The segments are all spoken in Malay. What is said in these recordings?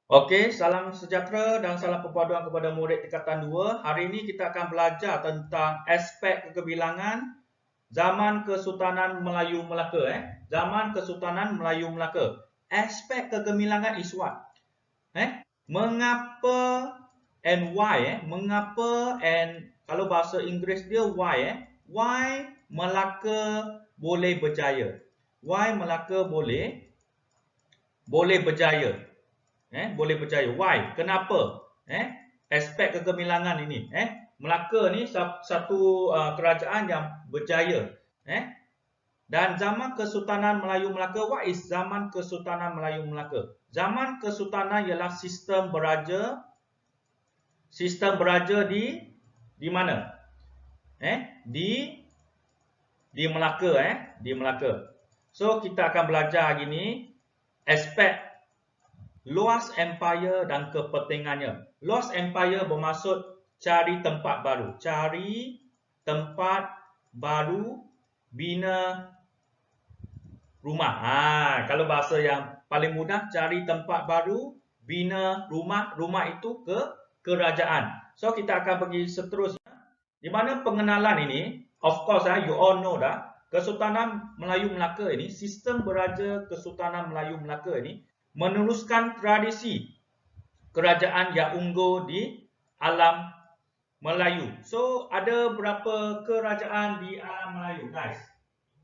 Okey, salam sejahtera dan salam perpaduan kepada murid tingkatan 2. Hari ini kita akan belajar tentang aspek kegemilangan zaman Kesultanan Melayu Melaka. Zaman Kesultanan Melayu Melaka. Aspek kegemilangan is what? Mengapa and why? Mengapa and kalau bahasa Inggeris dia why? Why Melaka boleh berjaya? Why Melaka boleh berjaya? Boleh berjaya. Why? Kenapa? Aspek kegemilangan ini. Melaka ni satu kerajaan yang berjaya. Dan zaman Kesultanan Melayu Melaka, what is zaman Kesultanan Melayu Melaka? Zaman Kesultanan ialah sistem beraja di mana? Di Melaka. Di Melaka. So kita akan belajar hari ni aspek luas empire dan kepentingannya. Luas empire bermaksud cari tempat baru. Cari tempat baru, bina rumah. Kalau bahasa yang paling mudah, cari tempat baru, bina rumah. Rumah itu ke kerajaan. So kita akan pergi seterusnya. Di mana pengenalan ini, of course you all know dah, Kesultanan Melayu Melaka ini, sistem beraja Kesultanan Melayu Melaka ini meneruskan tradisi kerajaan yang unggul di alam Melayu. So, ada berapa kerajaan di alam Melayu, guys?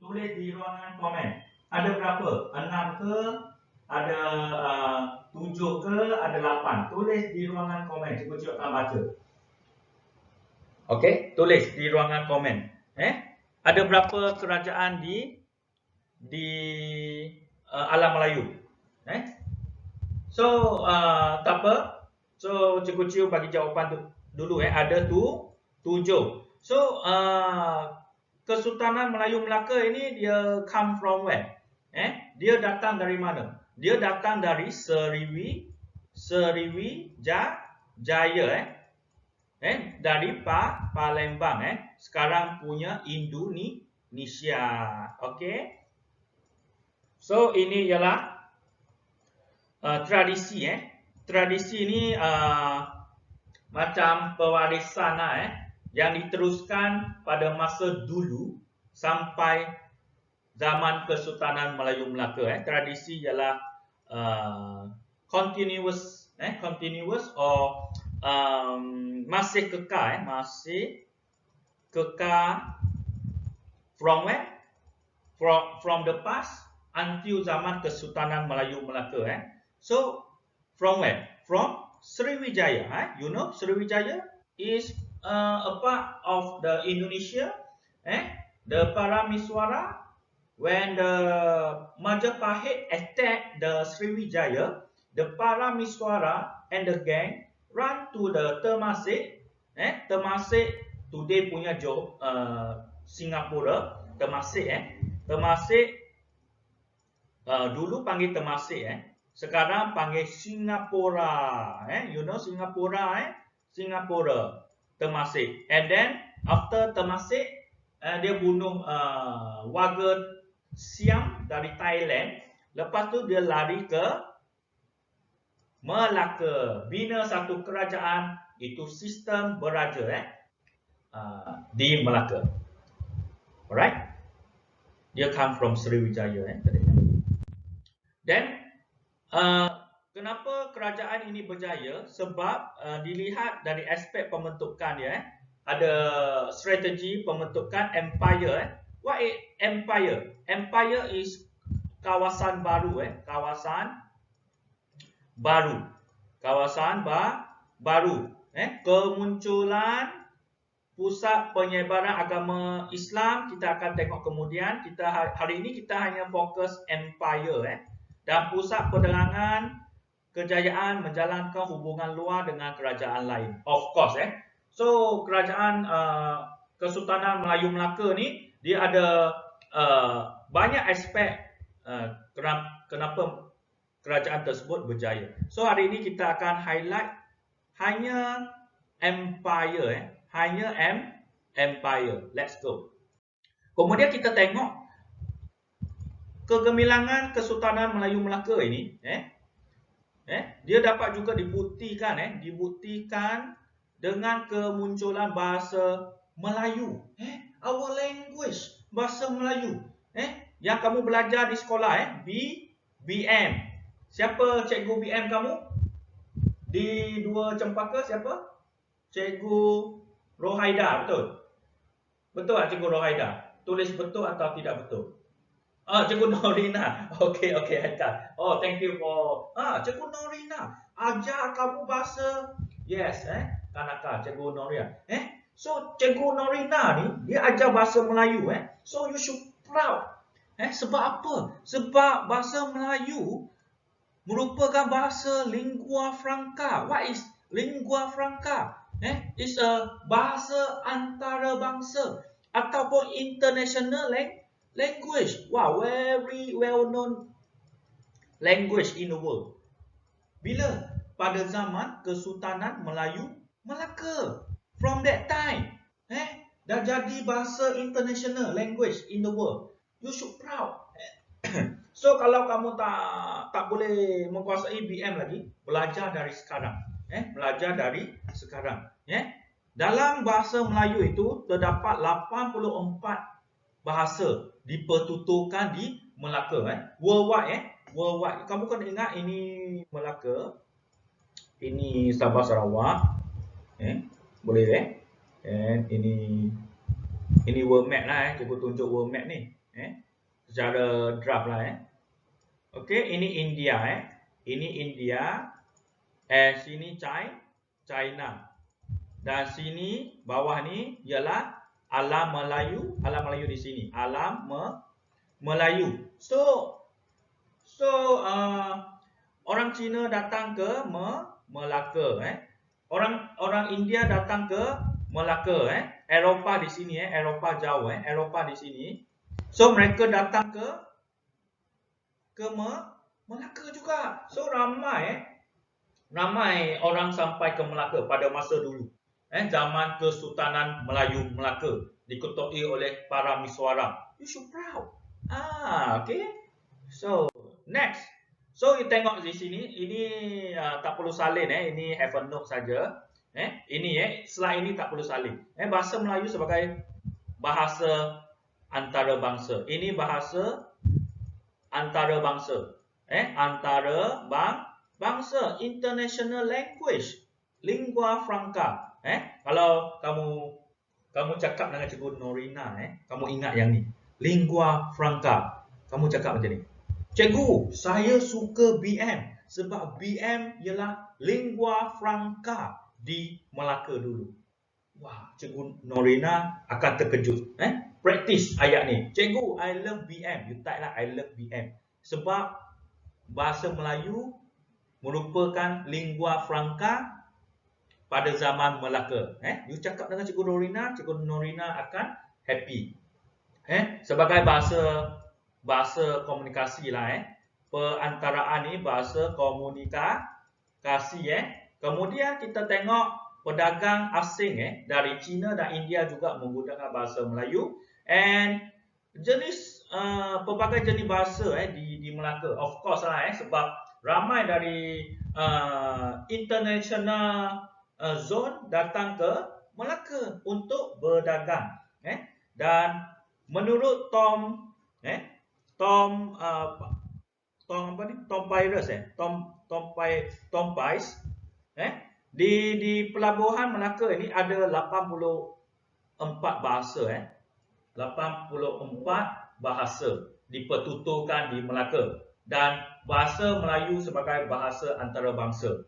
Tulis di ruangan komen. Ada berapa? 6 ke? Ada 7 ke? Ada 8? Tulis di ruangan komen. Cikgu akan baca. Okey, tulis di ruangan komen. Ada berapa kerajaan di alam Melayu? So, tak apa. So, Cikgu Ciu bagi jawapan dulu. Ada 7. So, Kesultanan Melayu Melaka ini dia come from where? Dia datang dari mana? Dia datang dari Jaya. Dari Palembang. Sekarang punya Indonesia. Okey. So, ini ialah tradisi. Tradisi ini macam pewarisan yang diteruskan pada masa dulu sampai zaman Kesultanan Melayu Melaka. Tradisi ialah continuous or masih kekal. Masih kekal from where? From the past until zaman Kesultanan Melayu Melaka. So, from where? From Sriwijaya. You know, Sriwijaya is a part of the Indonesia. The Paramiswara, when the Majapahit attacked the Sriwijaya, the Paramiswara and the gang run to the Temasek. Temasek today punya Singapura. Temasek. Temasek dulu panggil Temasek. Sekarang panggil Singapura. You know Singapura. Singapura. Temasek. And then after Temasek, dia bunuh warga Siam dari Thailand. Lepas tu dia lari ke Melaka. Bina satu kerajaan. Itu sistem beraja di Melaka. Alright. Dia come from Sriwijaya. Then kenapa kerajaan ini berjaya? Sebab dilihat dari aspek pembentukan dia. Ada strategi pembentukan empire. What is empire? Empire is kawasan baru. Kawasan baru. Kawasan baru. Kemunculan pusat penyebaran agama Islam kita akan tengok kemudian. Hari ini kita hanya fokus empire. Dan pusat penerangan kejayaan menjalankan hubungan luar dengan kerajaan lain. Of course. So, kerajaan Kesultanan Melayu Melaka ni, dia ada banyak aspek kenapa kerajaan tersebut berjaya. So, hari ini kita akan highlight hanya empire. Hanya empire. Let's go. Kemudian kita tengok kegemilangan Kesultanan Melayu Melaka ini, Dia dapat juga dibuktikan dengan kemunculan bahasa Melayu. Our language, bahasa Melayu. Yang kamu belajar di sekolah, BM. Siapa cikgu BM kamu? Di 2 Cempaka siapa? Cikgu Rohaida, betul? Betul tak Cikgu Rohaida? Tulis betul atau tidak betul? Cikgu Norina. Okey, Haikal. Oh, thank you for... Cikgu Norina. Ajar kamu bahasa... Yes, Kanaka, Cikgu Norina. So, Cikgu Norina ni, dia ajar bahasa Melayu, So, you should proud. Sebab apa? Sebab bahasa Melayu merupakan bahasa lingua franca. What is lingua franca? It's a bahasa antarabangsa ataupun international language. Wow, very well known language in the world. Bila? Pada zaman Kesultanan Melayu Melaka. From that time, dah jadi bahasa international language in the world. You should proud. So kalau kamu tak boleh menguasai BM lagi, belajar dari sekarang. Belajar dari sekarang. Dalam bahasa Melayu itu terdapat 84 bahasa dipertuturkan di Melaka. Worldwide. Worldwide. Kamu kena ingat ini Melaka, ini Sabah Sarawak. Boleh ini world map lah. Cikgu tunjuk world map ni. Secara draft lah. Okey, ini India. Ini India. Sini China. Dan sini bawah ni ialah alam Melayu. Alam Melayu di sini. Alam Melayu. So orang Cina datang ke Melaka. Orang India datang ke Melaka. Eropah di sini. Eropah jauh. Eropah di sini. So mereka datang ke Melaka juga. So ramai orang sampai ke Melaka pada masa dulu. Zaman Kesultanan Melayu Melaka diketuai oleh para miswara. You should proud. Okay. So next. So you tengok di sini, ini tak perlu salin. Ini have a note saja. Ini slide ini tak perlu salin. Bahasa Melayu sebagai bahasa antarabangsa. Ini bahasa antarabangsa. Antarabangsa, international language, lingua franca. Kalau kamu cakap dengan Cikgu Norina, kamu ingat yang ni, lingua franca. Kamu cakap macam ni. Cikgu, saya suka BM sebab BM ialah lingua franca di Melaka dulu. Wah, Cikgu Norina akan terkejut. Practice ayat ni. Cikgu, I love BM. You type lah, I love BM. Sebab bahasa Melayu merupakan lingua franca pada zaman Melaka. You cakap dengan Cikgu Norina akan happy. Sebagai bahasa komunikasi lah. Perantaraan ni bahasa komunikasi. Kemudian kita tengok pedagang asing dari China dan India juga menggunakan bahasa Melayu. And pelbagai jenis bahasa di Melaka. Of course lah sebab ramai dari international zone datang ke Melaka untuk berdagang. Dan menurut Tom Pies, di pelabuhan Melaka ini ada 84 bahasa. 84 bahasa dipertuturkan di Melaka dan bahasa Melayu sebagai bahasa antarabangsa.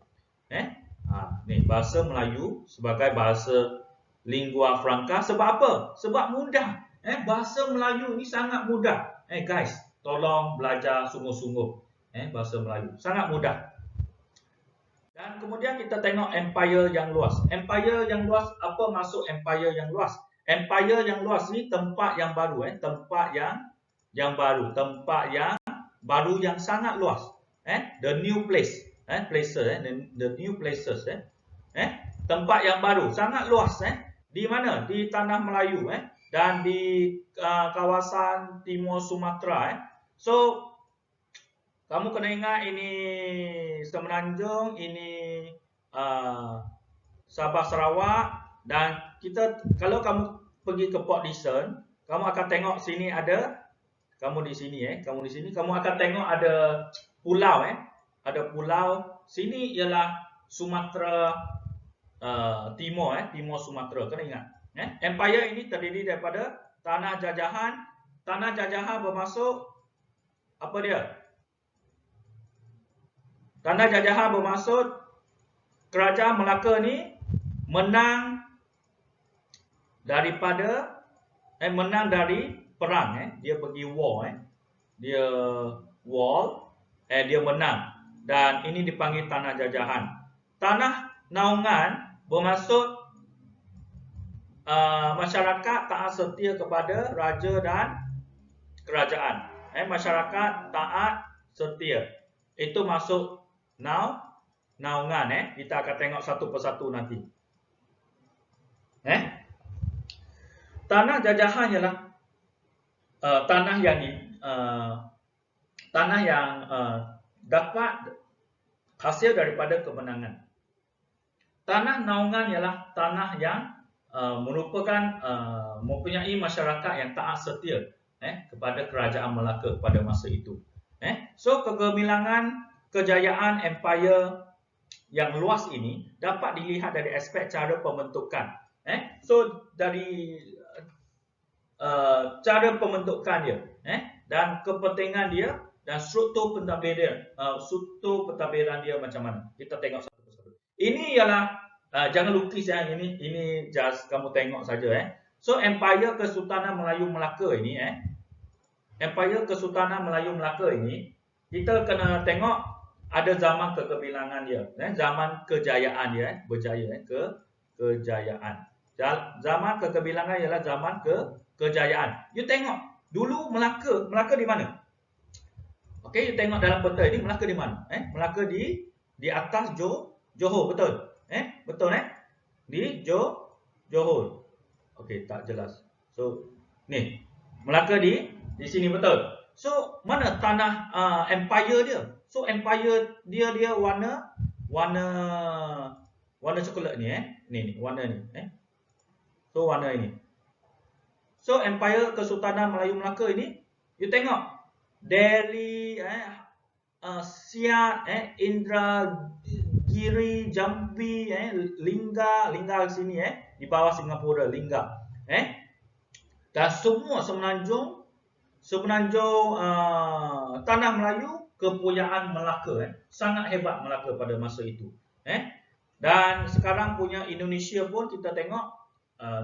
Ni bahasa Melayu sebagai bahasa lingua franca. Sebab apa? Sebab mudah. Bahasa Melayu ni sangat mudah. Guys, tolong belajar sungguh-sungguh. Bahasa Melayu sangat mudah. Dan kemudian kita tengok empire yang luas. Empire yang luas, apa maksud empire yang luas? Empire yang luas ni tempat yang baru, tempat yang baru, tempat yang baru yang sangat luas. The new place, places, the new places, tempat yang baru, sangat luas. Di mana? Di tanah Melayu, dan di kawasan timur Sumatera. So kamu kena ingat ini Semenanjung, ini Sabah Sarawak, dan kita kalau kamu pergi ke Port Dickson, kamu akan tengok sini ada, kamu di sini kamu akan tengok ada pulau ada pulau. Sini ialah Sumatera Timur Timur Sumatera, kena ingat. Empire ini terdiri daripada tanah jajahan. Tanah jajahan bermaksud apa dia? Tanah jajahan bermaksud kerajaan Melaka ni menang daripada menang dari perang dia pergi war dia war dia menang, dan ini dipanggil tanah jajahan. Tanah naungan bermaksud masyarakat taat setia kepada raja dan kerajaan. Masyarakat taat setia, itu maksud naungan. Kita akan tengok satu persatu nanti. Tanah jajahan ialah tanah yang dapat hasil daripada kemenangan. Tanah naungan ialah tanah yang merupakan mempunyai masyarakat yang taat setia kepada kerajaan Melaka pada masa itu. So kegemilangan kejayaan empire yang luas ini dapat dilihat dari aspek cara pembentukan. So dari cara pembentukan dia dan kepentingan dia dan struktur pentadbiran dia macam mana. Kita tengok satu persatu. Ini ialah jangan lukis ini just kamu tengok saja. So Empire Kesultanan Melayu Melaka ini Empire Kesultanan Melayu Melaka ini kita kena tengok ada zaman kegemilangan dia, zaman kejayaan dia, berjaya kejayaan. Zaman kegemilangan ialah zaman kejayaan. You tengok dulu Melaka di mana? Okey, you tengok dalam peta ini Melaka di mana? Melaka di atas Johor, betul? Betul Di Johor. Okey, tak jelas. So, ni Melaka di sini, betul. So, mana tanah empire dia? So, empire dia warna coklat ni Ni warna ni So, warna ini. So, Empire Kesultanan Melayu Melaka ini, you tengok Delhi, Siak, Indragiri, Jambi, Lingga di sini di bawah Singapura, Lingga. Dan semua semenanjung tanah Melayu kepuyaan Melaka. Sangat hebat Melaka pada masa itu. Dan sekarang punya Indonesia pun kita tengok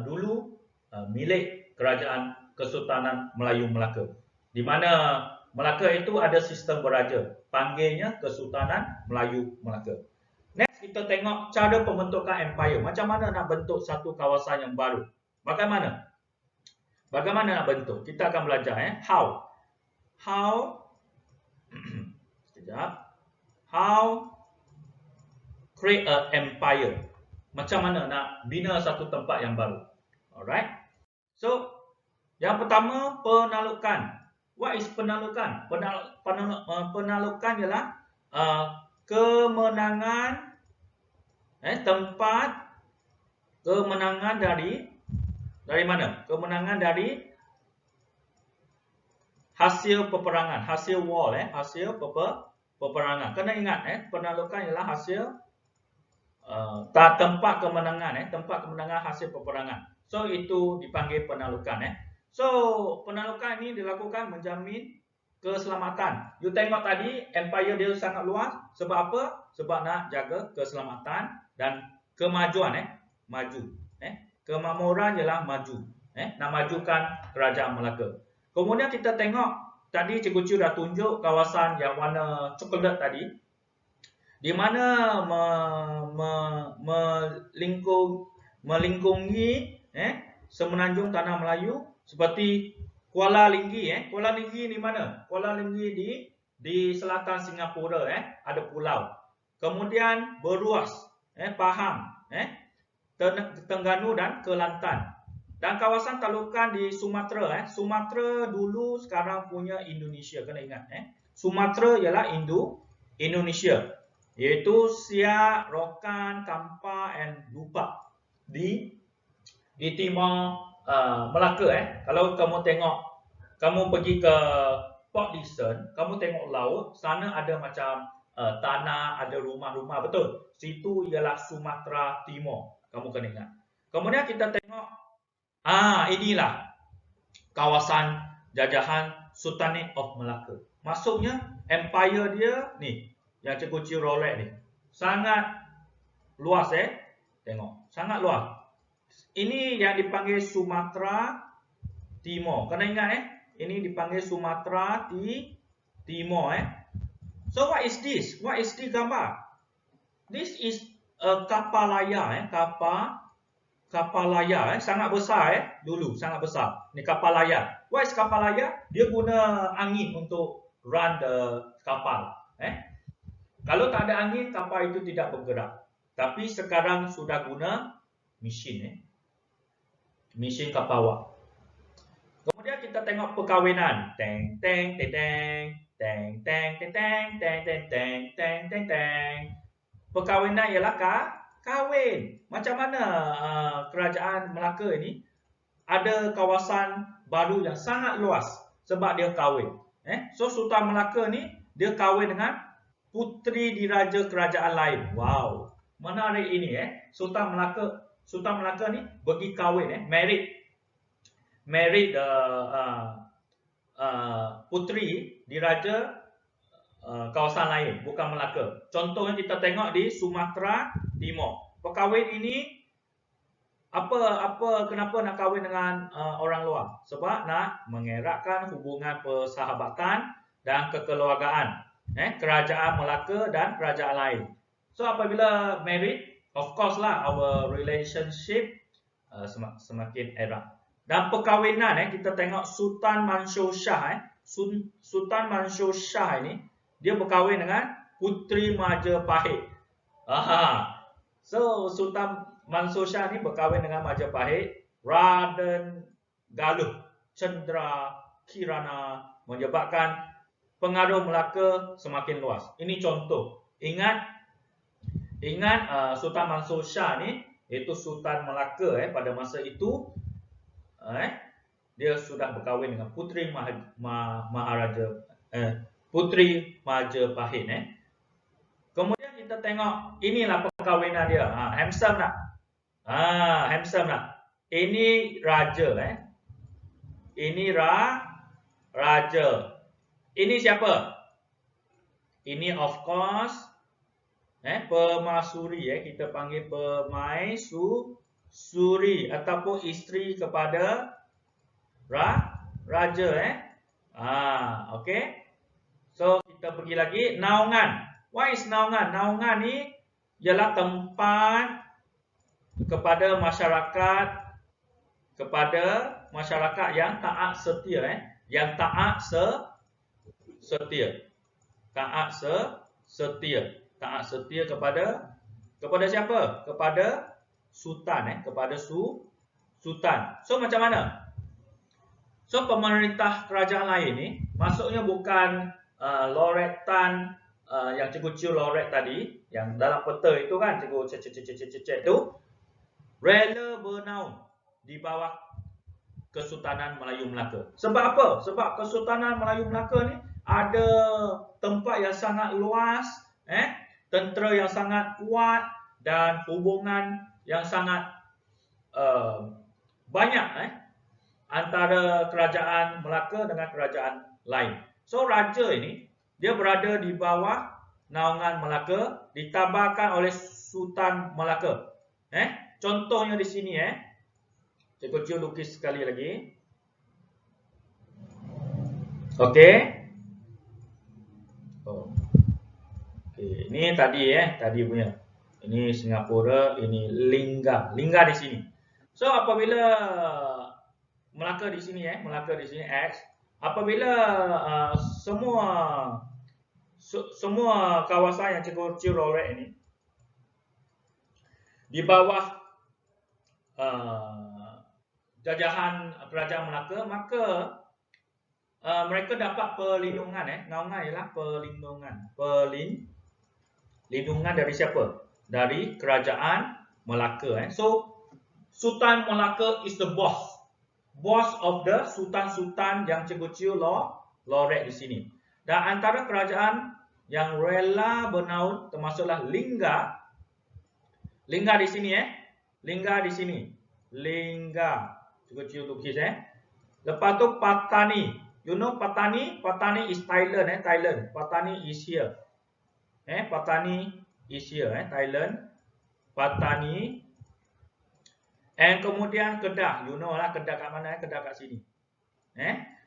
dulu milik Kerajaan Kesultanan Melayu Melaka. Di mana Melaka itu ada sistem beraja, panggilnya Kesultanan Melayu Melaka. Next kita tengok cara pembentukan empire. Macam mana nak bentuk satu kawasan yang baru? Bagaimana nak bentuk? Kita akan belajar How create an empire. Macam mana nak bina satu tempat yang baru. Alright. So, yang pertama, penalukan. What is penalukan? Penalukan ialah kemenangan tempat kemenangan dari mana? Kemenangan dari hasil peperangan, hasil war, hasil peperangan. Kena ingat penalukan ialah hasil tempat kemenangan hasil peperangan. So itu dipanggil penalukan. So penalukan ini dilakukan menjamin keselamatan. You tengok tadi empire dia sangat luas. Sebab apa? Sebab nak jaga keselamatan dan kemajuan. Maju. Kemakmuran ialah maju. Nak majukan kerajaan Melaka. Kemudian kita tengok tadi Cikgu Chu dah tunjuk kawasan yang warna coklat tadi, di mana melingkungi semenanjung tanah Melayu seperti Kuala Linggi. Kuala Linggi di mana? Kuala Linggi di selatan Singapura, ada pulau. Kemudian Beruas, Pahang, Terengganu dan Kelantan. Dan kawasan talukan di Sumatera. Sumatera dulu sekarang punya Indonesia, kena ingat. Sumatera ialah Indonesia, iaitu Siak, Rokan, Kampar and Dupak di timur Melaka. Kalau kamu tengok, kamu pergi ke Port Dickson, kamu tengok laut, sana ada macam tanah, ada rumah-rumah, betul. Situ ialah Sumatera Timur, kamu kena ingat. Kemudian kita tengok, inilah kawasan jajahan Sultanate of Melaka. Maksudnya empire dia ni, yang Cikgu Chiu rolek ni, sangat luas. Tengok, sangat luas. Ini yang dipanggil Sumatera Timur. Kena ingat ini dipanggil Sumatera Timur. So what is this? What is this gambar? This is a kapal layar. Kapal layar sangat besar dulu, sangat besar. Ni kapal layar. What is kapal layar? Dia guna angin untuk run the kapal. Kalau tak ada angin, kapal itu tidak bergerak. Tapi sekarang sudah guna mesin. Mesin kapal wap. Kemudian kita tengok perkahwinan. Teng teng teng teng teng teng teng teng teng teng teng teng teng. Perkahwinan ialah kahwin. Macam mana kerajaan Melaka ini ada kawasan baru yang sangat luas sebab dia kahwin. So Sultan Melaka ni dia kahwin dengan puteri diraja kerajaan lain. Wow, menarik ini. Sultan Melaka ni pergi kahwin, married puteri diraja kawasan lain, bukan Melaka. Contohnya kita tengok di Sumatera Timur. Perkahwin ini kenapa nak kahwin dengan orang luar? Sebab nak mengeratkan hubungan persahabatan dan kekeluargaan kerajaan Melaka dan kerajaan lain. So apabila married, of course lah our relationship semakin erat. Dan perkahwinan kita tengok Sultan Mansur Shah. Sultan Mansur Shah ini dia berkahwin dengan Puteri Majapahit. So Sultan Mansur Shah ni berkahwin dengan Majapahit, Raden Galuh Cendera Kirana, menyebabkan pengaruh Melaka semakin luas. Ini contoh. Ingat Sultan Mansur Shah ni, iaitu Sultan Melaka pada masa itu, dia sudah berkahwin dengan Puteri Puteri Majapahit. Kemudian kita tengok, inilah perkahwinan dia. Handsome tak? Handsome tak? Ini raja. Ini raja. Ini siapa? Ini of course permaisuri. Kita panggil permaisuri ataupun isteri kepada raja. Okay. So kita pergi lagi naungan. What is naungan? Naungan ni ialah tempat kepada masyarakat yang taat setia. Yang taat setia. Taat setia kepada siapa? Kepada sultan. Kepada sultan. So macam mana? So pemerintah kerajaan lain ni maksudnya bukan Lorek Tan yang Cikgu Chiu lorek tadi, yang dalam peta itu kan, Cikgu cek tu, rela bernaung di bawah Kesultanan Melayu Melaka. Sebab apa? Sebab Kesultanan Melayu Melaka ni ada tempat yang sangat luas, tentera yang sangat kuat dan hubungan yang sangat banyak antara kerajaan Melaka dengan kerajaan lain. So raja ini dia berada di bawah naungan Melaka, ditabarkan oleh Sultan Melaka. Contohnya di sini Cikgu Chiu lukis sekali lagi. Okey. Okey, ini tadi punya. Ini Singapura, ini Lingga. Lingga di sini. So apabila Melaka di sini X, apabila semua kawasan yang Cikgu Chiu lorek ini di bawah jajahan kerajaan Melaka, maka mereka dapat perlindungan. Ngaungan ialah perlindungan. Perlindungan dari siapa? Dari kerajaan Melaka. So, Sultan Melaka is the boss. Boss of the sultan-sultan yang Cikgu Chiu lorek di sini. Dan antara kerajaan yang rela bernaung termasuklah Lingga. Lingga di sini Lingga di sini. Lingga. Cikgu Chiu lukis Lepas tu Patani. You know Patani? Patani is Thailand Thailand. Patani is here. Patani is here Thailand. Patani. And kemudian Kedah. You know lah Kedah kat mana? Kedah kat sini.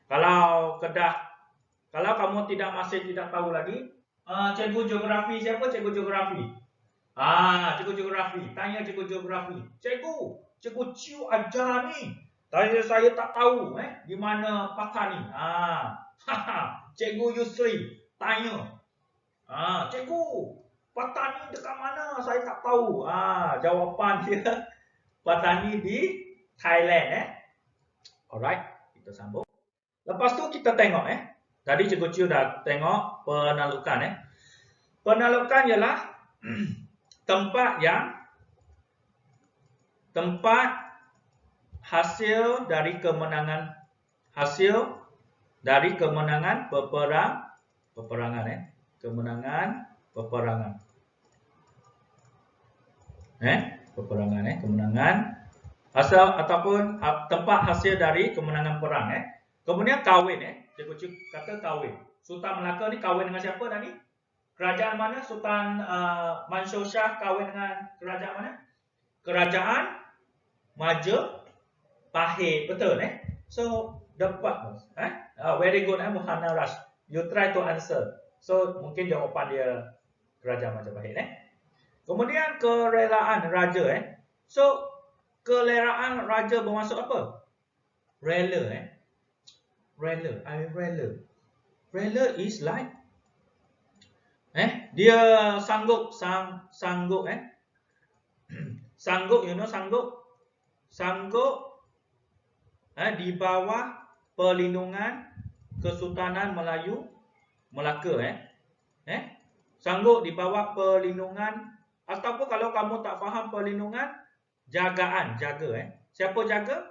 Kalau Kedah, kalau kamu masih tidak tahu lagi, cikgu geografi siapa? Cikgu geografi. Cikgu geografi. Tanya cikgu geografi. Cikgu Chiu ajar ni. Tapi saya tak tahu di mana Patani. Cikgu Yusri tanya. Cikgu, Patani dekat mana? Saya tak tahu. Jawapan dia Patani di Thailand Alright, kita sambung. Lepas tu kita tengok tadi Cikgu Chiu dah tengok penalukan Penalukan ialah tempat hasil dari kemenangan peperangan. Kemenangan hasil ataupun tempat hasil dari kemenangan perang Kemudian kahwin Cikgu Chiu kata kahwin. Sultan Melaka ni kahwin dengan siapa dah ni? Kerajaan mana? Sultan Mansur Shah kahwin dengan kerajaan mana? Kerajaan Majapahit. Betul So dapat very good Muhana Rush. You try to answer. So mungkin jawapan dia kerajaan Majapahit Kemudian kerelaan raja So kerelaan raja bermaksud apa? Rela Rela is like dia sanggup sanggup you know sanggup di bawah perlindungan Kesultanan Melaka sanggup di bawah perlindungan ataupun kalau kamu tak faham perlindungan jaga siapa jaga?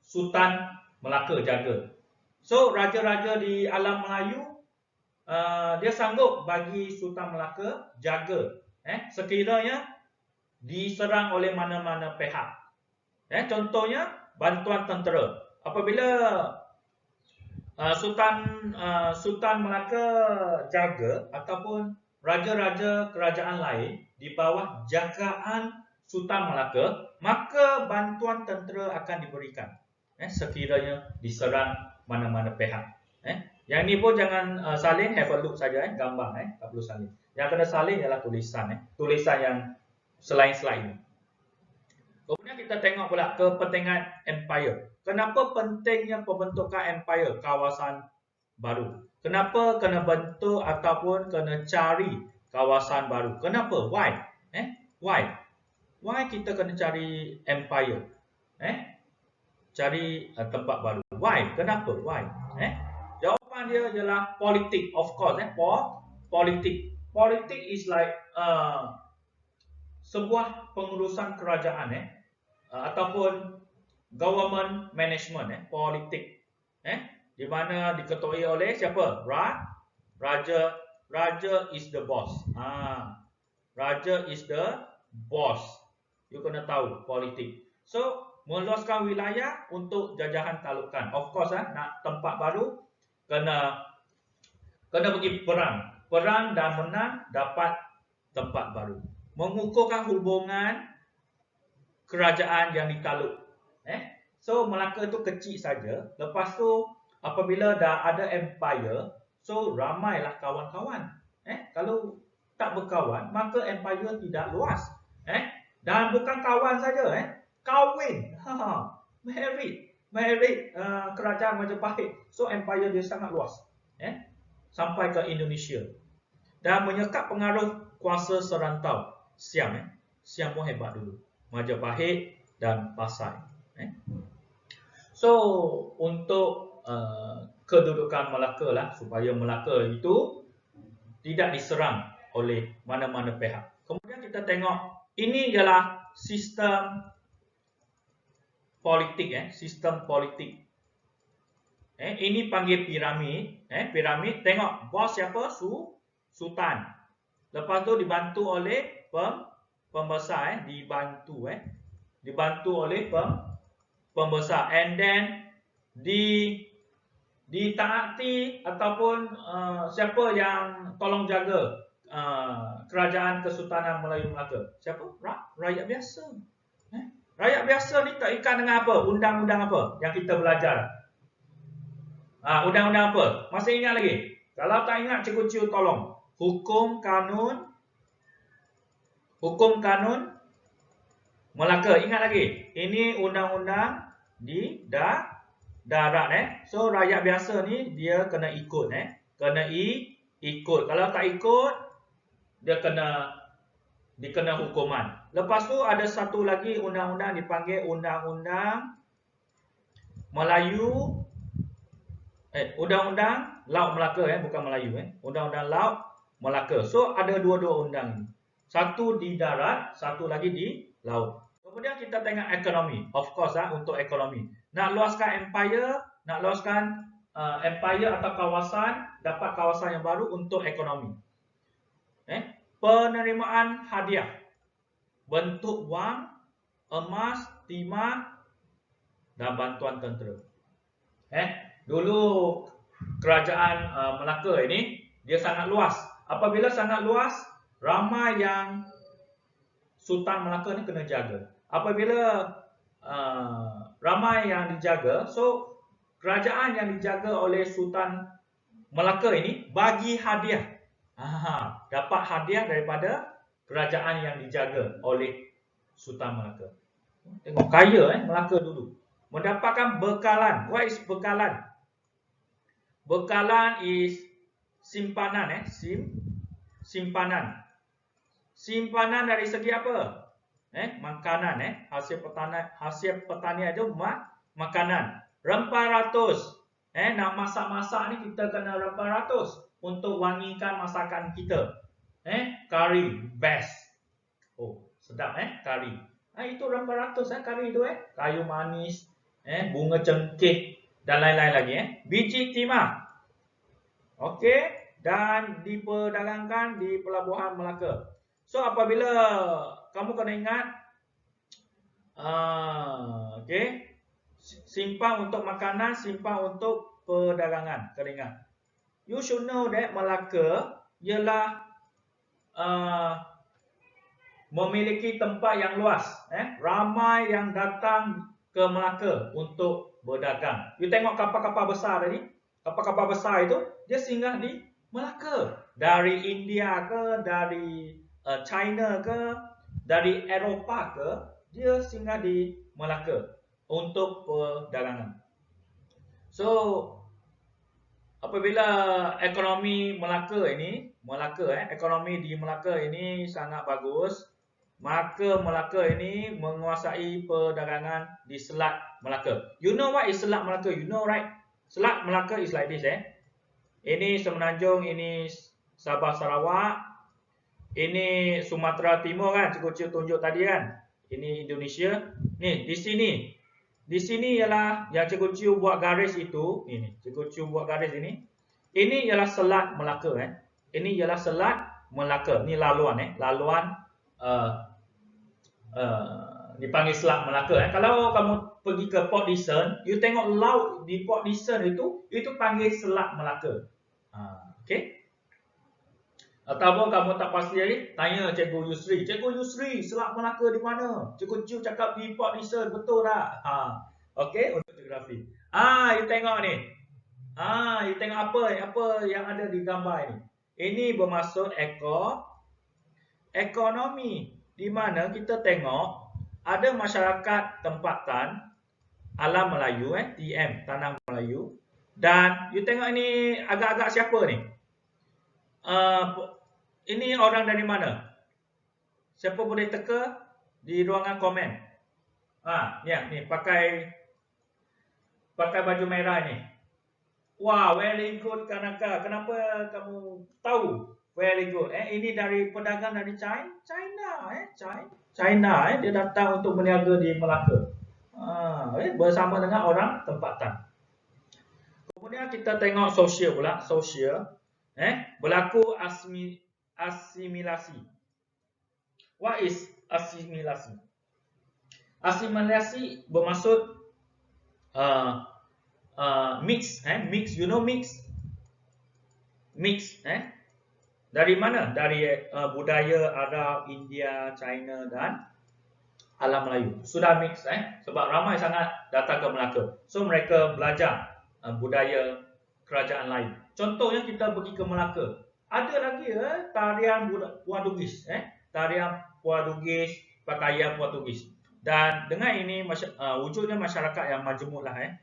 Sultan Melaka jaga. So raja-raja di alam Melayu dia sanggup bagi Sultan Melaka jaga sekiranya diserang oleh mana-mana pihak. Contohnya bantuan tentera. Apabila Sultan Melaka jaga ataupun raja-raja kerajaan lain di bawah jagaan Sultan Melaka, maka bantuan tentera akan diberikan sekiranya diserang mana-mana pihak. Yang ni pun jangan salin, have a look saja gambar tak perlu salin. Yang kena salin ialah tulisan tulisan yang selain ini. Kemudian kita tengok pula kepentingan empire. Kenapa pentingnya pembentukan empire, kawasan baru? Kenapa kena bentuk ataupun kena cari kawasan baru? Kenapa? Why? Why kita kena cari empire? Cari tempat baru. Why? Kenapa? Why? Jawapan dia ialah politik, of course. Politik. Politik is like sebuah pengurusan kerajaan ataupun government management politik. Di mana diketuai oleh siapa? Raja. Raja is the boss. Raja is the boss. You kena tahu politik. So, meluaskan wilayah untuk jajahan talukan. Of course, nak tempat baru, kena pergi perang. Perang dan menang, dapat tempat baru. Mengukuhkan hubungan kerajaan yang ditaluk. So, Melaka tu kecil saja. Lepas tu, apabila dah ada empire, so ramailah kawan-kawan. Kalau tak berkawan, maka empire tidak luas. Dan bukan kawan saja, kahwin. Married kerajaan Majapahit. So empire dia sangat luas. Sampai ke Indonesia. Dan menyekap pengaruh kuasa serantau. Siam pun hebat dulu. Majapahit dan Pasai. So untuk kedudukan Melaka lah, supaya Melaka itu tidak diserang oleh mana-mana pihak. Kemudian kita tengok, ini ialah sistem politik, sistem politik. Ini panggil piramid, piramid. Tengok bos siapa? Sultan. Lepas tu dibantu oleh pembesar, dibantu oleh pembesar, and then ditaati ataupun siapa yang tolong jaga kerajaan Kesultanan Melayu Melaka? Siapa? Rakyat biasa. Rakyat biasa ni tak ikat dengan apa? Undang-undang apa yang kita belajar? Undang-undang apa? Masih ingat lagi? Kalau tak ingat, cikgu tolong. Hukum kanun Melaka. Ingat lagi? Ini undang-undang di darat. So rakyat biasa ni dia kena ikut, kena ikut. Kalau tak ikut, dia dikena hukuman. Lepas tu ada satu lagi undang-undang dipanggil Undang-Undang Melayu, Undang-Undang Laut Melaka, bukan Melayu, Undang-Undang Laut Melaka. So ada dua-dua undang ni. Satu di darat, satu lagi di laut. Kemudian kita tengok ekonomi. Of course untuk ekonomi. Nak luaskan empire atau kawasan, dapat kawasan yang baru untuk ekonomi. Penerimaan hadiah. Bentuk wang, emas, timah dan bantuan tentera. Dulu kerajaan Melaka ini dia sangat luas. Apabila sangat luas, ramai yang Sultan Melaka ni kena jaga. Apabila ramai yang dijaga, so kerajaan yang dijaga oleh Sultan Melaka ini bagi hadiah. Dapat hadiah daripada kerajaan yang dijaga oleh Sultan Melaka. Tengok kaya Melaka dulu. Mendapatkan bekalan. What is bekalan? Bekalan is simpanan, simpanan. Simpanan dari segi apa? Makanan, hasil pertanian itu makanan. Rempah ratus. Nak masak-masak ni kita kena rempah ratus untuk wangikan masakan kita. Kari best. Oh, sedap kari. Itu rempah ratus kari itu kayu manis, bunga cengkeh dan lain-lain lagi Biji timah. Okey, dan diperdagangkan di pelabuhan Melaka. So apabila kamu kena ingat, simpan untuk makanan, simpan untuk perdagangan. Kena ingat. You should know that Melaka ialah memiliki tempat yang luas. Ramai yang datang ke Melaka untuk berdagang. You tengok kapal-kapal besar tadi. Kapal-kapal besar itu dia singgah di Melaka. Dari India ke, dari China ke, dari Eropah ke, dia singgah di Melaka untuk perdagangan. So apabila ekonomi Melaka ekonomi di Melaka ini sangat bagus, maka Melaka ini menguasai perdagangan di Selat Melaka. You know what is Selat Melaka? You know, right? Selat Melaka is like this. Ini Semenanjung, ini Sabah Sarawak, ini Sumatera Timur kan, cikgu tunjuk tadi kan. Ini Indonesia. Ni di sini. Di sini ialah yang cikgu buat garis itu. Ini cikgu buat garis ini. Ini ialah Selat Melaka Ini ialah Selat Melaka. Ni laluan laluan dipanggil Selat Melaka. Kalau kamu pergi ke Port Dickson, you tengok laut di Port Dickson itu panggil Selat Melaka. Okey. Ataupun kamu tak pasti lagi, tanya Cikgu Yusri. Cikgu Yusri, Selat Melaka di mana? Cikgu cakap di Port Dickson, betul tak? Okey, untuk geografi. You tengok ni. You tengok apa yang ada di gambar ini. Ini bermaksud ekonomi, di mana kita tengok ada masyarakat tempatan alam Melayu, TM, Tanah Melayu. Dan you tengok ini agak-agak siapa ni? Ini orang dari mana? Siapa boleh teka di ruangan komen? Ni pakai baju merah ni. Wah, very good Kanaka. Kenapa kamu tahu? Very good. Ini dari pedagang dari China, China, dia datang untuk berniaga di Melaka. Bersama dengan orang tempatan. Kemudian kita tengok sosial pula, sosial. Berlaku asimilasi. What is asimilasi? Asimilasi bermaksud mix, mix, you know mix, dari mana? Dari budaya Arab, India, China dan alam Melayu. Sudah mix, sebab ramai sangat datang ke Melaka. So mereka belajar budaya kerajaan lain. Contohnya kita pergi ke Melaka, ada lagi tarian Portugis, tarian Portugis, pakaian Portugis. Dan dengan ini wujudnya masyarakat yang majmuk lah.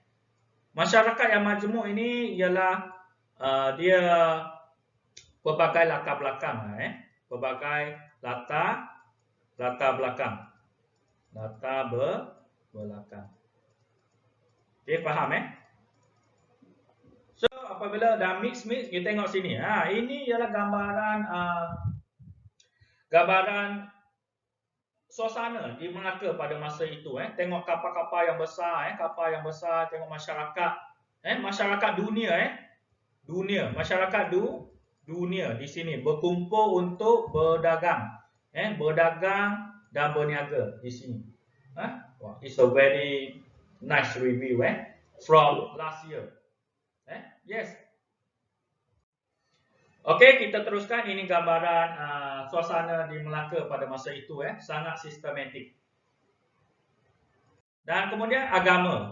Masyarakat yang majmuk ini ialah dia pelbagai latar belakang, pelbagai latar belakang, Okey, faham So apabila dah mix, kita tengok sini. Ini ialah gambaran suasana di Melaka pada masa itu. Tengok kapal-kapal yang besar, tengok masyarakat, masyarakat dunia, masyarakat dunia di sini berkumpul untuk berdagang, dan berniaga di sini. It's a very nice review, from last year. Yes. Okey, kita teruskan. Ini gambaran suasana di Melaka pada masa itu, sangat sistematik. Dan kemudian agama.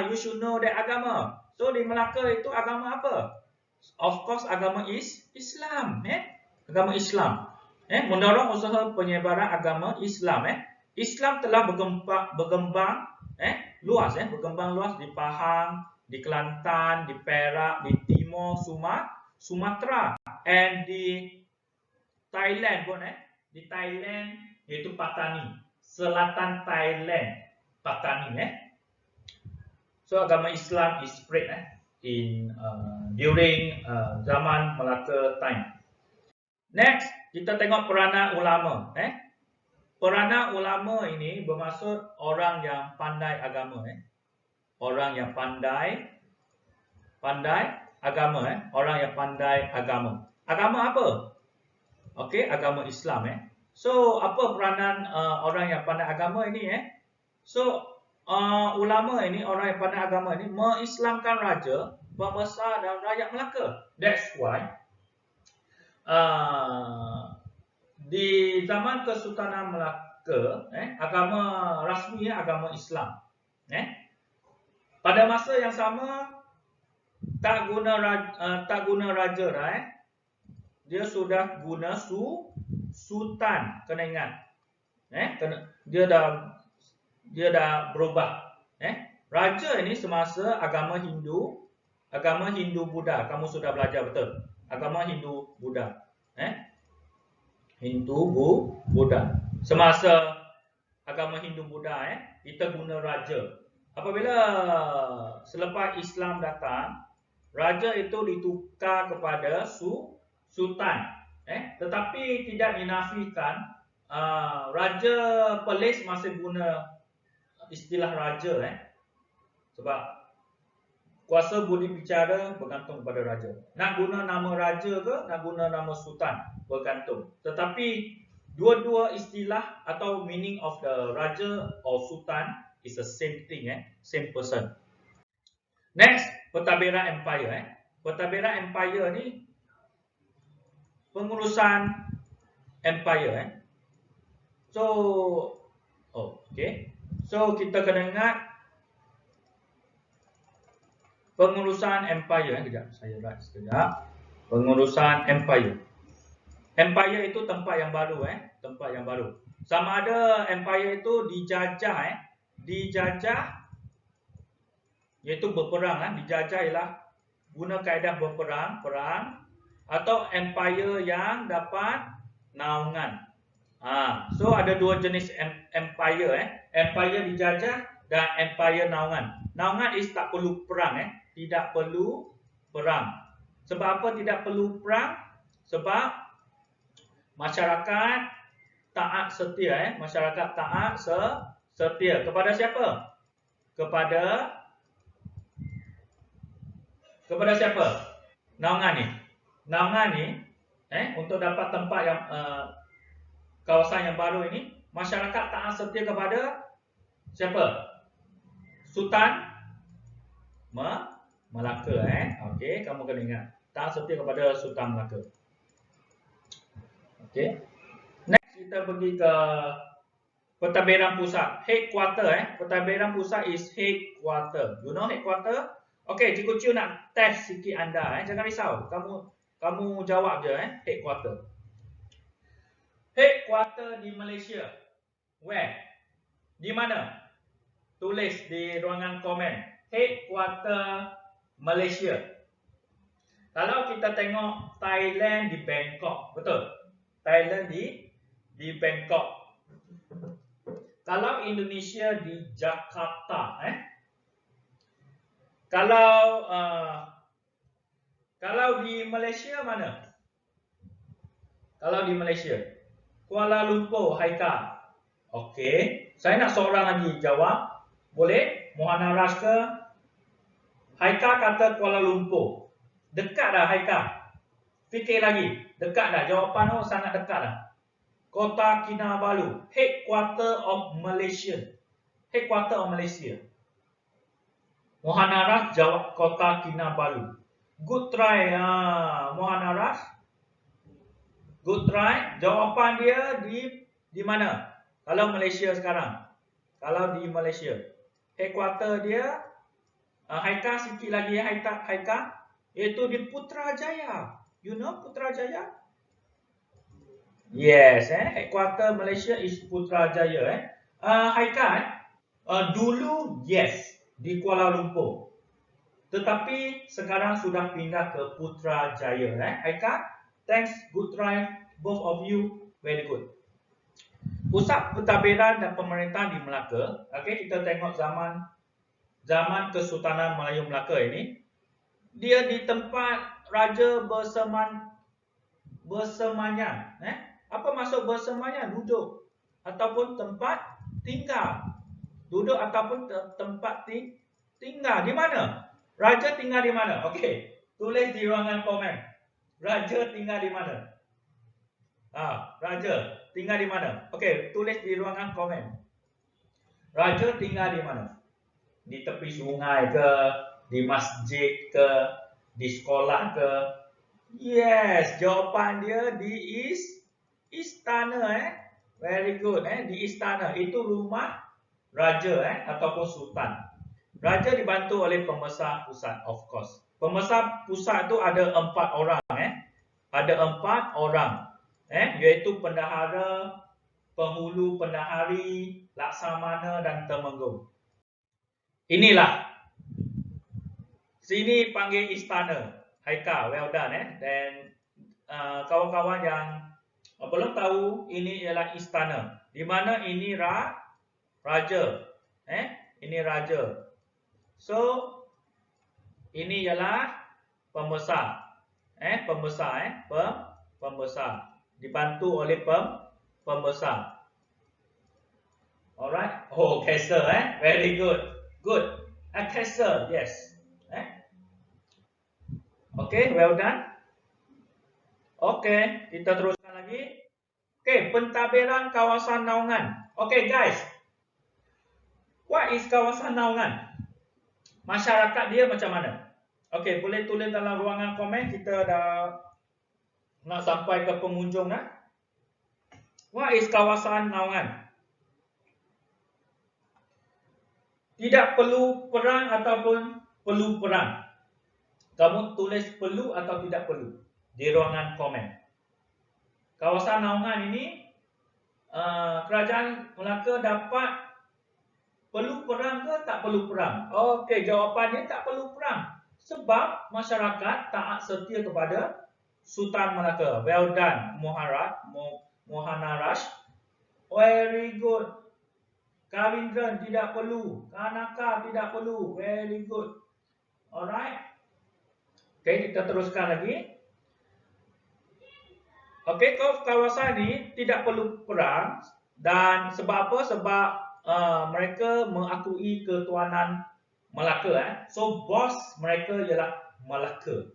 You should know that agama. So di Melaka itu agama apa? Of course agama Islam, agama Islam. Mendorong usaha penyebaran agama Islam, Islam telah berkembang luas, berkembang luas di Pahang, di Kelantan, di Perak, di Timur Sumatera, and di Thailand pun, di Thailand iaitu Patani, selatan Thailand, Patani, So agama Islam is spread in during zaman Melaka time. Next, kita tengok peranan ulama. Peranan ulama ini bermaksud orang yang pandai agama. Orang yang pandai agama. Orang yang pandai agama. Agama apa? Okey, agama Islam. So, apa peranan orang yang pandai agama ini? So, ulama ini, orang yang pandai agama ini mengislamkan raja, pembesar dan rakyat Melaka. That's why di zaman Kesultanan Melaka, agama rasmi agama Islam. Pada masa yang sama tak guna raja dah, dia sudah guna sultan, kena ingat. Dia dah berubah. Raja ini semasa agama Hindu Buddha, kamu sudah belajar betul. Agama Hindu Buddha. Buddha. Semasa agama Hindu Buddha, kita guna raja. Apabila selepas Islam datang, raja itu ditukar kepada sultan. Tetapi tidak dinafikan raja Perlis masih guna istilah raja, sebab kuasa budi bicara bergantung kepada raja. Nak guna nama raja ke, nak guna nama sultan, bergantung. Tetapi dua-dua istilah atau meaning of the raja or sultan is the same thing, same person. Next, Pentadbiran Empire. Pentadbiran Empire ni pengurusan empire. So, okay. So kita kena ingat pengurusan empire. Kejap, saya write sekejap. Pengurusan empire. Empire itu tempat yang baru, tempat yang baru. Sama ada empire itu dijajah, dijajah iaitu berperang, dijajah ialah guna kaedah perang, atau empire yang dapat naungan. So ada dua jenis empire, empire dijajah dan empire naungan. Naungan is tak perlu perang, tidak perlu perang. Sebab apa tidak perlu perang? Sebab masyarakat taat setia. Masyarakat taat setia. Kepada siapa? Kepada siapa? Naungan ni. Naungan ni, untuk dapat tempat yang kawasan yang baru ini, masyarakat taat setia kepada siapa? Sultan Melaka. Okey, kamu kena ingat. Taat setia kepada Sultan Melaka. Okey. Next kita pergi ke pentadbiran pusat. Headquarter. Pentadbiran pusat is headquarter. You know headquarter? Okey, Cikgu Ciu nak test sikit anda. Jangan risau. Kamu jawab je. Headquarter. Headquarter di Malaysia. Where? Di mana? Tulis di ruangan komen. Headquarter Malaysia. Kalau kita tengok Thailand di Bangkok, betul? Thailand di Bangkok. Kalau Indonesia di Jakarta, Kalau di Malaysia mana? Kalau di Malaysia, Kuala Lumpur, Haikal. Okey, saya nak seorang lagi jawab. Boleh? Mohana Rush ke? Haikal kata Kuala Lumpur. Dekat dah Haikal. Fikir lagi. Dekat dah. Jawapan tu sangat dekat dah. Kota Kinabalu. Headquarter of Malaysia. Headquarter of Malaysia. Mohana Rush jawab Kota Kinabalu. Good try, Mohana Rush. Good try. Jawapan dia di mana? Kalau Malaysia sekarang. Kalau di Malaysia. Headquarter dia, Haikal sikit lagi Haikal. Iaitu di Putrajaya. You know Putrajaya? Yes, headquarter Malaysia is Putrajaya. Haikal, dulu yes di Kuala Lumpur. Tetapi sekarang sudah pindah ke Putrajaya. Haikal, thanks, good try, both of you, very good. Pusat pentadbiran dan pemerintahan di Melaka. Okey, kita tengok zaman Kesultanan Melayu Melaka ini. Dia di tempat raja bersemanyan. Apa maksud bersemanyan? Duduk ataupun tempat tinggal. Duduk ataupun tempat tinggal. Di mana? Raja tinggal di mana? Okey, tulis di ruangan komen. Raja tinggal di mana? Raja tinggal di mana? Okey, tulis di ruangan komen. Raja tinggal di mana? Di tepi sungai ke? Di masjid ke? Di sekolah ke? Yes, jawapan dia di istana. Very good. Di istana. Itu rumah raja ataupun sultan. Raja dibantu oleh pembesar pusat, of course. Pembesar pusat tu ada 4 orang. Ada 4 orang. Iaitu pendahara, penghulu pendahari, laksamana dan temenggung. Inilah. Sini panggil istana. Haikal, well done. Dan kawan-kawan yang belum tahu, ini ialah istana. Di mana ini raja. Ini raja. So, ini ialah pembesar. Pembesar. Dibantu oleh pembesar. Alright. Oh, castle. Very good. Good. A castle. Yes. Okay, well done. Okay, kita teruskan lagi. Okay, pentadbiran kawasan naungan. Okay, guys. What is kawasan naungan? Masyarakat dia macam mana? Okay, boleh tulis dalam ruangan komen. Kita dah nak sampai ke penghujung dah. What is kawasan naungan? Tidak perlu perang ataupun perlu perang. Kamu tulis perlu atau tidak perlu di ruangan komen. Kawasan naungan ini, kerajaan Melaka dapat perlu perang ke tak perlu perang? Okey, jawapannya tak perlu perang. Sebab masyarakat taat setia kepada Sultan Melaka. Well done, Mohana Rush. Very good. Kawindran tidak perlu. Kanaka tidak perlu. Very good. Alright. Okey, kita teruskan lagi. Okey, kawasan ni tidak perlu perang dan sebab apa? Sebab mereka mengakui ketuanan Melaka. So bos mereka ialah Melaka.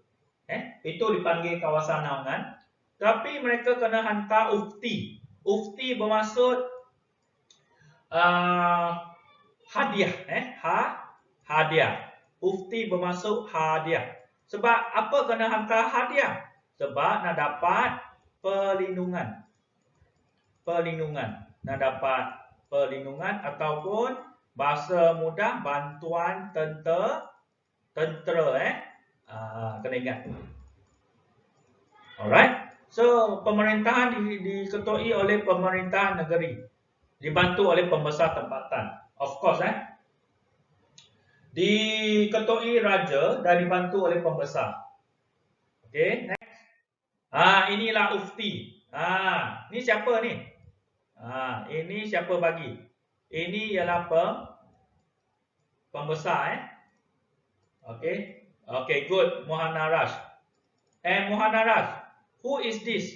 Itu dipanggil kawasan naungan. Tapi mereka kena hantar ufti. Ufti bermaksud hadiah. Hadiah. Ufti bermaksud hadiah. Sebab apa kena hantar hadiah? Sebab nak dapat perlindungan. Nak dapat perlindungan ataupun bahasa mudah bantuan tentera. Kena ingat. Alright. So pemerintahan diketuai oleh pemerintahan negeri, dibantu oleh pembesar tempatan. Of course diketuai raja dan dibantu oleh pembesar. Okey, next. Inilah ufti. Ni siapa ni? Ini siapa bagi? Ini ialah pembesar. Okey. Okay, good. Mohanaraj. Mohanaraj, who is this?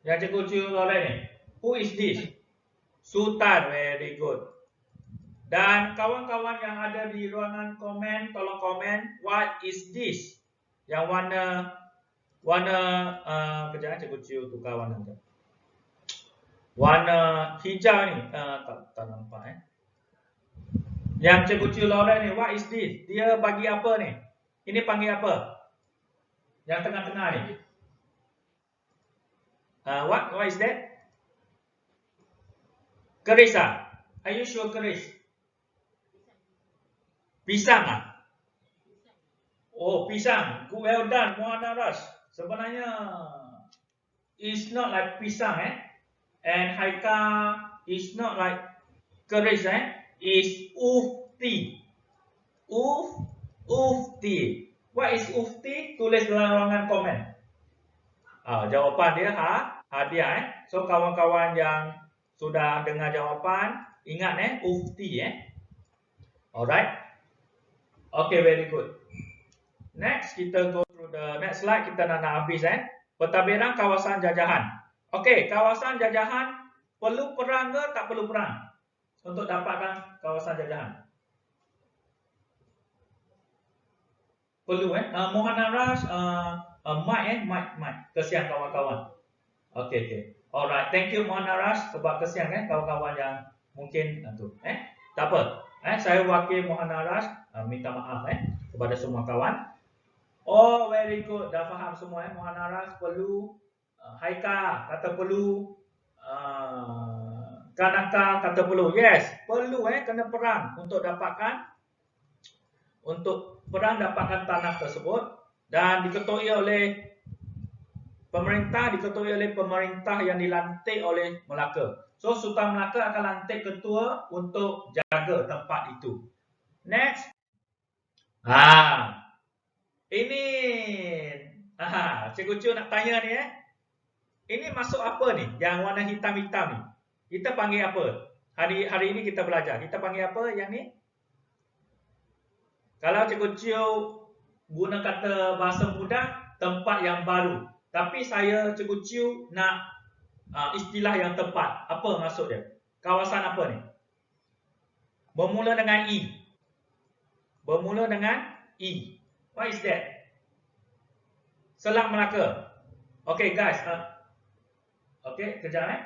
Yang cikgu oleh ni. Who is this? Sultan. Very good. Dan kawan-kawan yang ada di ruangan komen, tolong komen, what is this? Yang warna kejap cikgu tukar warna je. Warna hijau ni tak nampak Yang cikgu Lauren ni, what is this? Dia bagi apa ni? Ini panggil apa? Yang tengah-tengah ni. What is that? Keris Are you sure keris? Pisang Oh, pisang. Well done, Mohanaraj. Sebenarnya it's not like pisang And Haika is not like keris is ufti. Ufti. What is ufti? Tulis dalam ruangan komen. Jawapan dia hadiah So kawan-kawan yang sudah dengar jawapan, ingat ufti Alright. Okay, very good. Next, kita go through the next slide. Kita nak habis Pentadbiran kawasan jajahan. Okay, kawasan jajahan perlu perang ke tak perlu perang untuk dapatkan kawasan jajahan? Perlu Mohanaraj, Mike. Kesian kawan-kawan. Okay. Alright, thank you Mohanaraj sebab kesian kawan-kawan yang mungkin tu. Tak apa. Saya wakil Mohanaraj minta maaf kepada semua kawan. Oh, very good. Dah faham semua Mohanaraj perlu, Haika kata perlu, Kanaka kata perlu. Yes, perlu kena perang untuk dapatkan tanah tersebut dan diketuai oleh pemerintah yang dilantik oleh Melaka. So Sultan Melaka akan lantik ketua untuk jaga tempat itu. Next. Ini cikgu nak tanya ni Ini masuk apa ni? Yang warna hitam-hitam ni. Kita panggil apa? Hari ini kita belajar. Kita panggil apa yang ni? Kalau cikgu guna kata bahasa mudah, tempat yang baru. Tapi cikgu nak istilah yang tepat. Apa maksud dia? Kawasan apa ni? Bermula dengan E. What is that? Selat Melaka. Okay guys. Okay, kejap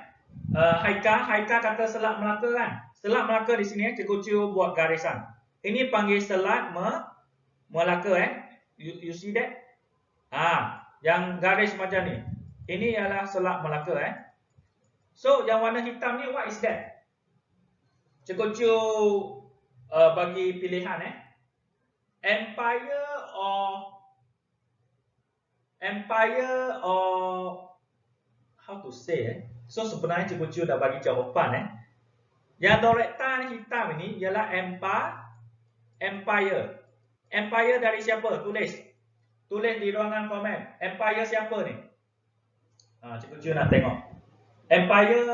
Haika kata Selat Melaka kan? Selat Melaka di sini cikgu buat garisan. Ini panggil Selat Melaka You see that? Yang garis macam ni. Ini ialah Selat Melaka So yang warna hitam ni what is that? Cikgu bagi pilihan Empire or how to say So sebenarnya cikgu dah bagi jawapan Yang dorektan hitam ini ialah Empire. Empire dari siapa? Tulis di ruangan komen. Empire siapa ni? Cikgu nak tengok. Empire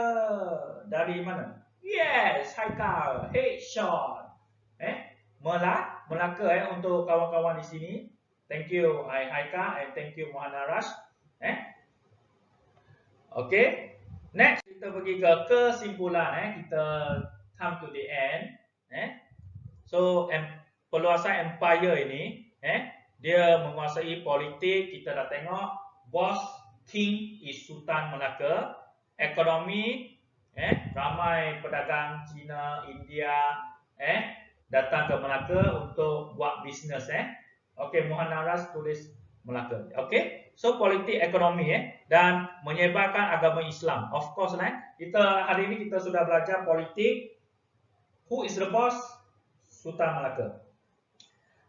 dari mana? Yes, Haikal. Headshot. Melaka untuk kawan-kawan di sini. Thank you Haika and thank you Muhammad Rash. Okay. Next kita pergi ke kesimpulan. Kita come to the end. So peluasan empire ini dia menguasai politik. Kita dah tengok boss king is Sultan Melaka. Ekonomi ramai pedagang China, India datang ke Melaka untuk buat bisnes. Okey, Muhammad Ras tulis Melaka. Okey, so politik ekonomi dan menyebarkan agama Islam. Of course kita hari ini kita sudah belajar politik. Who is the boss? Sultan Melaka.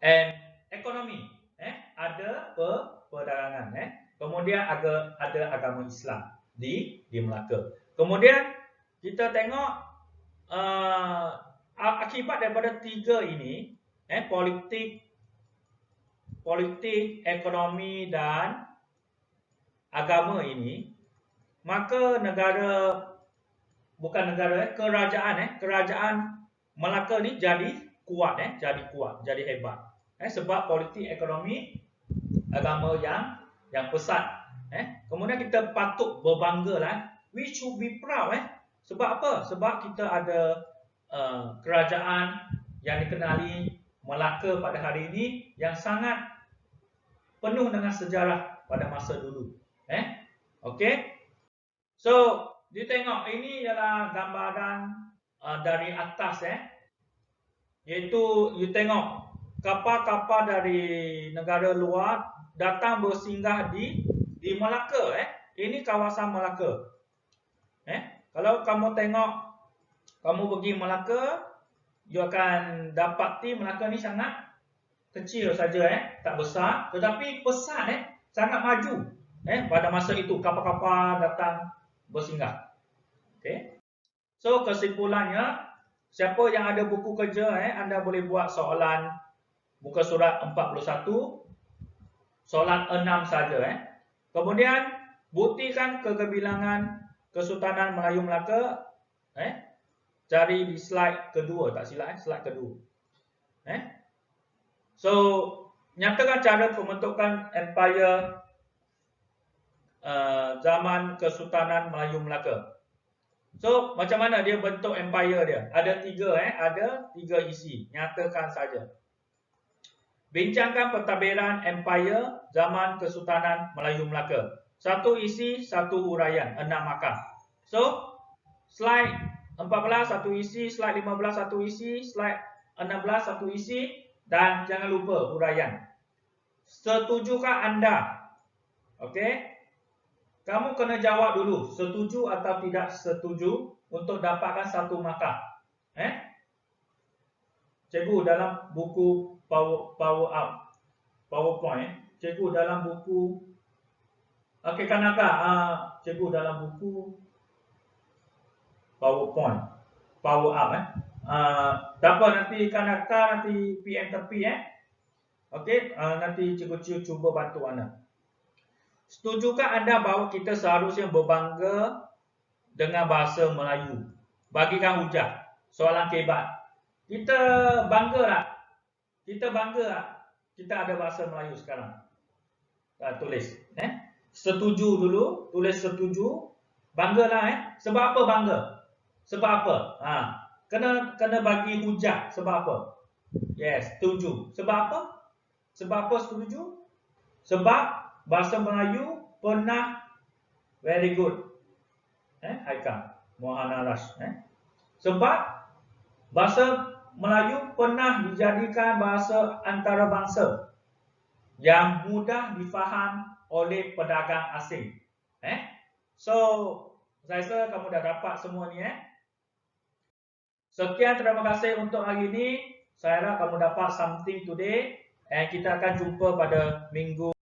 And ekonomi ada perdagangan. Kemudian ada agama Islam di Melaka. Kemudian kita tengok akibat daripada tiga ini, politik, ekonomi dan agama ini, maka kerajaan Melaka ni jadi kuat, jadi hebat. Sebab politik, ekonomi, agama yang pesat. Kemudian kita patut berbanggalah. We should be proud. Sebab apa? Sebab kita ada kerajaan yang dikenali Melaka pada hari ini yang sangat penuh dengan sejarah pada masa dulu. Okey. So, you tengok ini ialah gambaran dari atas iaitu you tengok kapal-kapal dari negara luar datang bersinggah di Melaka. Ini kawasan Melaka. Kalau kamu tengok, kamu pergi Melaka, you akan dapati Melaka ni sangat kecil saja, tak besar, tetapi pesat, sangat maju. Pada masa itu kapal-kapal datang bersinggah. Okay. So kesimpulannya, siapa yang ada buku kerja, anda boleh buat soalan muka surat 41, soalan 6 saja. Kemudian buktikan kegebilangan Kesultanan Melayu Melaka. Cari di slide kedua, tak silap slide kedua. So nyatakan cara pembentukan empire zaman Kesultanan Melayu Melaka. So macam mana dia bentuk empire dia? Ada tiga isi. Nyatakan saja. Bincangkan pentadbiran empire zaman Kesultanan Melayu Melaka. Satu isi, satu huraian, 6 markah. So slide 14 satu isi, slide 15 satu isi, slide 16 satu isi, dan jangan lupa huraian. Setujukah anda? Okey. Kamu kena jawab dulu, setuju atau tidak setuju untuk dapatkan satu markah. Cikgu dalam buku PowerPoint, cikgu dalam buku okey Kanaka, cikgu dalam buku PowerPoint, Power Up dapat nanti Kanaka nanti PM tepi okey, nanti cikgu cuba bantu anda. Setujukah anda bahawa kita seharusnya berbangga dengan bahasa Melayu? Bagikan hujah. Soalan kebat. Kita bangga tak? Kita ada bahasa Melayu sekarang. Tulis. Setuju dulu. Tulis setuju. Banggalah. Sebab apa bangga? Sebab apa? Kena bagi hujah. Sebab apa? Yes, setuju. Sebab apa? Sebab apa setuju? Sebab bahasa Melayu pernah very good. Haikal, Muhammad Rash. Sebab bahasa Melayu pernah dijadikan bahasa antarabangsa yang mudah difaham oleh pedagang asing. So, saya rasa kamu dah dapat semua ni. Sekian, terima kasih untuk hari ini. Saya harap kamu dapat something today. Kita akan jumpa pada minggu